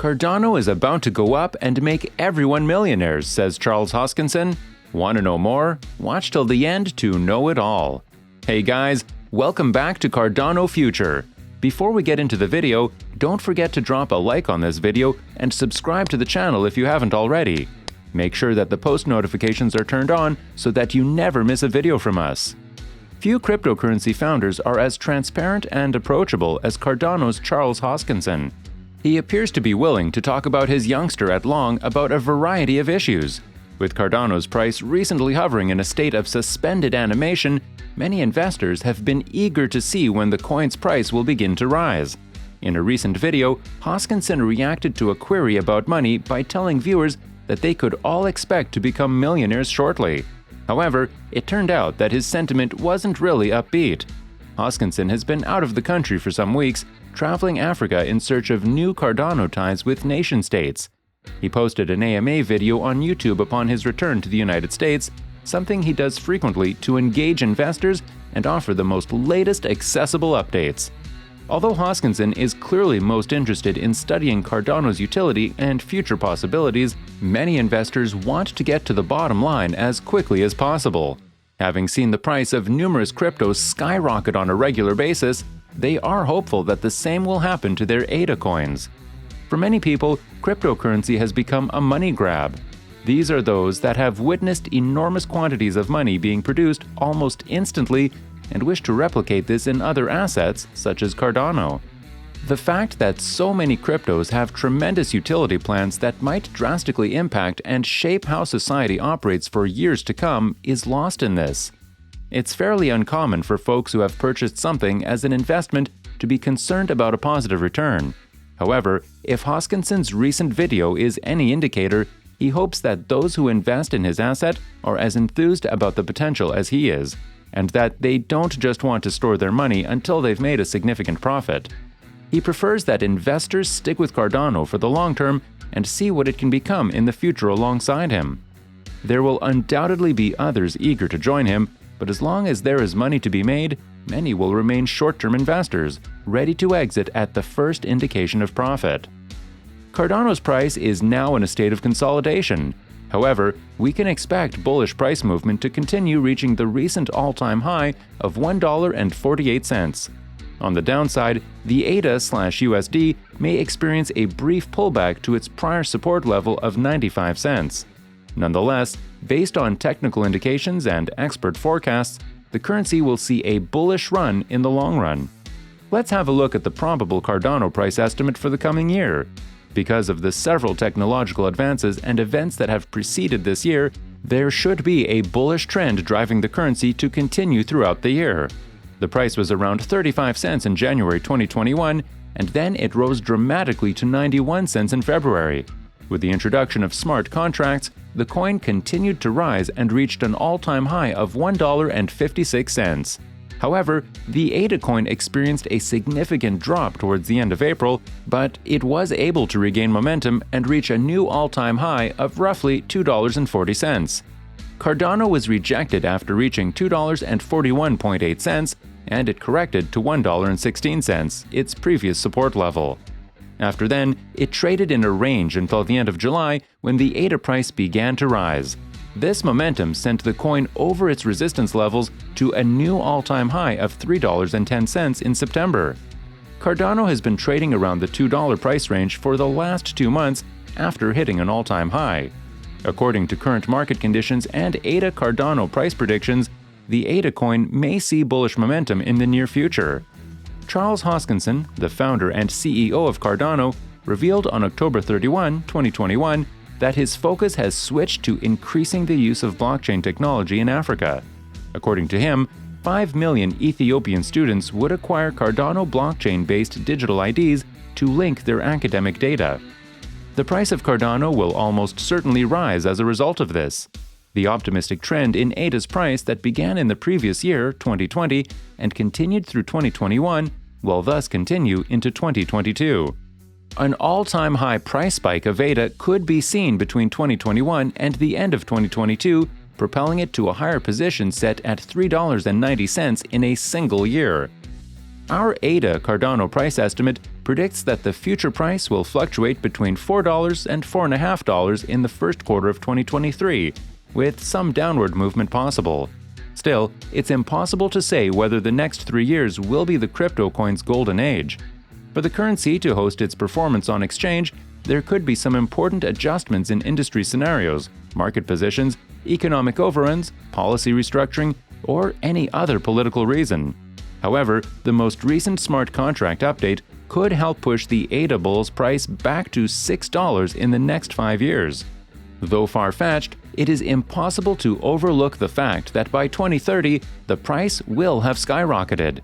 Cardano is about to go up and make everyone millionaires, says Charles Hoskinson. Want to know more? Watch till the end to know it all. Hey guys, welcome back to Cardano Future. Before we get into the video, don't forget to drop a like on this video and subscribe to the channel if you haven't already. Make sure that the post notifications are turned on so that you never miss a video from us. Few cryptocurrency founders are as transparent and approachable as Cardano's Charles Hoskinson. He appears to be willing to talk about his youngster at long about a variety of issues. With Cardano's price recently hovering in a state of suspended animation, many investors have been eager to see when the coin's price will begin to rise. In a recent video, Hoskinson reacted to a query about money by telling viewers that they could all expect to become millionaires shortly. However, it turned out that his sentiment wasn't really upbeat. Hoskinson has been out of the country for some weeks, traveling Africa in search of new Cardano ties with nation-states. He posted an AMA video on YouTube upon his return to the United States, something he does frequently to engage investors and offer the most latest accessible updates. Although Hoskinson is clearly most interested in studying Cardano's utility and future possibilities, many investors want to get to the bottom line as quickly as possible. Having seen the price of numerous cryptos skyrocket on a regular basis, they are hopeful that the same will happen to their ADA coins. For many people, cryptocurrency has become a money grab. These are those that have witnessed enormous quantities of money being produced almost instantly and wish to replicate this in other assets, such as Cardano. The fact that so many cryptos have tremendous utility plans that might drastically impact and shape how society operates for years to come is lost in this. It's fairly uncommon for folks who have purchased something as an investment to be concerned about a positive return. However, if Hoskinson's recent video is any indicator, he hopes that those who invest in his asset are as enthused about the potential as he is, and that they don't just want to store their money until they've made a significant profit. He prefers that investors stick with Cardano for the long term and see what it can become in the future alongside him. There will undoubtedly be others eager to join him, but as long as there is money to be made, many will remain short-term investors, ready to exit at the first indication of profit. Cardano's price is now in a state of consolidation. However, we can expect bullish price movement to continue reaching the recent all-time high of $1.48. On the downside, the ADA/USD may experience a brief pullback to its prior support level of 95 cents. Nonetheless, based on technical indications and expert forecasts, the currency will see a bullish run in the long run. Let's have a look at the probable Cardano price estimate for the coming year. Because of the several technological advances and events that have preceded this year, there should be a bullish trend driving the currency to continue throughout the year. The price was around 35 cents in January 2021, and then it rose dramatically to 91 cents in February. With the introduction of smart contracts, the coin continued to rise and reached an all-time high of $1.56. However, the ADA coin experienced a significant drop towards the end of April, but it was able to regain momentum and reach a new all-time high of roughly $2.40. Cardano was rejected after reaching $2.41.8, and it corrected to $1.16, its previous support level. After then, it traded in a range until the end of July when the ADA price began to rise. This momentum sent the coin over its resistance levels to a new all-time high of $3.10 in September. Cardano has been trading around the $2 price range for the last 2 months after hitting an all-time high. According to current market conditions and ADA Cardano price predictions, the ADA coin may see bullish momentum in the near future. Charles Hoskinson, the founder and CEO of Cardano, revealed on October 31, 2021, that his focus has switched to increasing the use of blockchain technology in Africa. According to him, 5 million Ethiopian students would acquire Cardano blockchain-based digital IDs to link their academic data. The price of Cardano will almost certainly rise as a result of this. The optimistic trend in ADA's price that began in the previous year, 2020, and continued through 2021 will thus continue into 2022. An all-time high price spike of ADA could be seen between 2021 and the end of 2022, propelling it to a higher position set at $3.90 in a single year. Our ADA Cardano price estimate predicts that the future price will fluctuate between $4 and $4.50 in the first quarter of 2023, with some downward movement possible. Still, it's impossible to say whether the next 3 years will be the crypto coin's golden age. For the currency to host its performance on exchange, there could be some important adjustments in industry scenarios, market positions, economic overruns, policy restructuring, or any other political reason. However, the most recent smart contract update could help push the ADA bull's price back to $6 in the next 5 years. Though far-fetched, it is impossible to overlook the fact that by 2030, the price will have skyrocketed.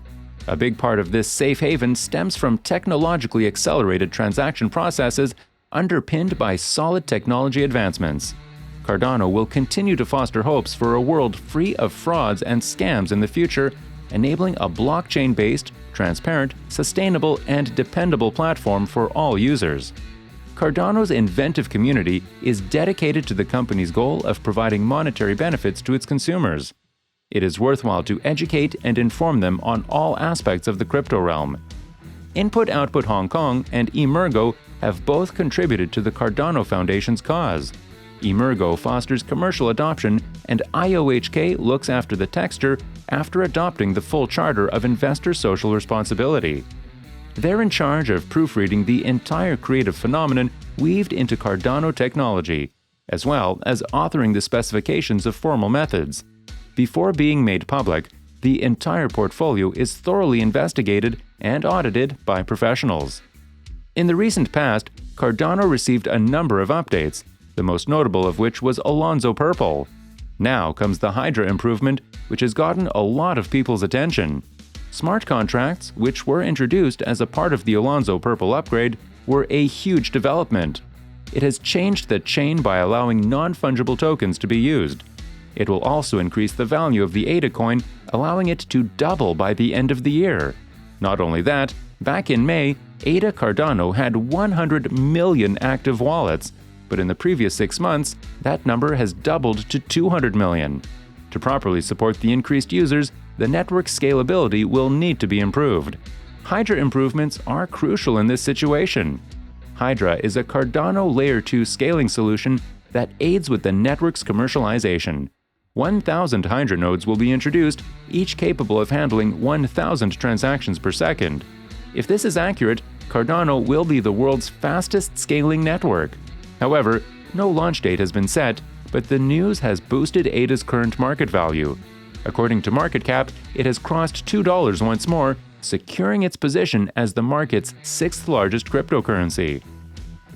A big part of this safe haven stems from technologically accelerated transaction processes underpinned by solid technology advancements. Cardano will continue to foster hopes for a world free of frauds and scams in the future, enabling a blockchain-based, transparent, sustainable, and dependable platform for all users. Cardano's inventive community is dedicated to the company's goal of providing monetary benefits to its consumers. It is worthwhile to educate and inform them on all aspects of the crypto realm. Input Output Hong Kong and Emergo have both contributed to the Cardano Foundation's cause. Emergo fosters commercial adoption, and IOHK looks after the texture after adopting the full charter of investor social responsibility. They're in charge of proofreading the entire creative phenomenon weaved into Cardano technology, as well as authoring the specifications of formal methods. Before being made public, the entire portfolio is thoroughly investigated and audited by professionals. In the recent past, Cardano received a number of updates, the most notable of which was Alonzo Purple. Now comes the Hydra improvement, which has gotten a lot of people's attention. Smart contracts, which were introduced as a part of the Alonzo Purple upgrade, were a huge development. It has changed the chain by allowing non-fungible tokens to be used. It will also increase the value of the ADA coin, allowing it to double by the end of the year. Not only that, back in May, ADA Cardano had 100 million active wallets, but in the previous 6 months, that number has doubled to 200 million. To properly support the increased users, the network scalability will need to be improved. Hydra improvements are crucial in this situation. Hydra is a Cardano Layer 2 scaling solution that aids with the network's commercialization. 1,000 Hydra nodes will be introduced, each capable of handling 1,000 transactions per second. If this is accurate, Cardano will be the world's fastest scaling network. However, no launch date has been set, but the news has boosted ADA's current market value. According to MarketCap, it has crossed $2 once more, securing its position as the market's 6th largest cryptocurrency.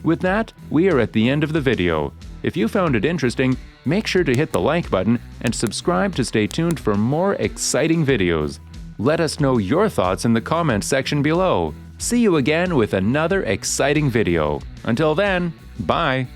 With that, we are at the end of the video. If you found it interesting, make sure to hit the like button and subscribe to stay tuned for more exciting videos. Let us know your thoughts in the comments section below. See you again with another exciting video. Until then, bye!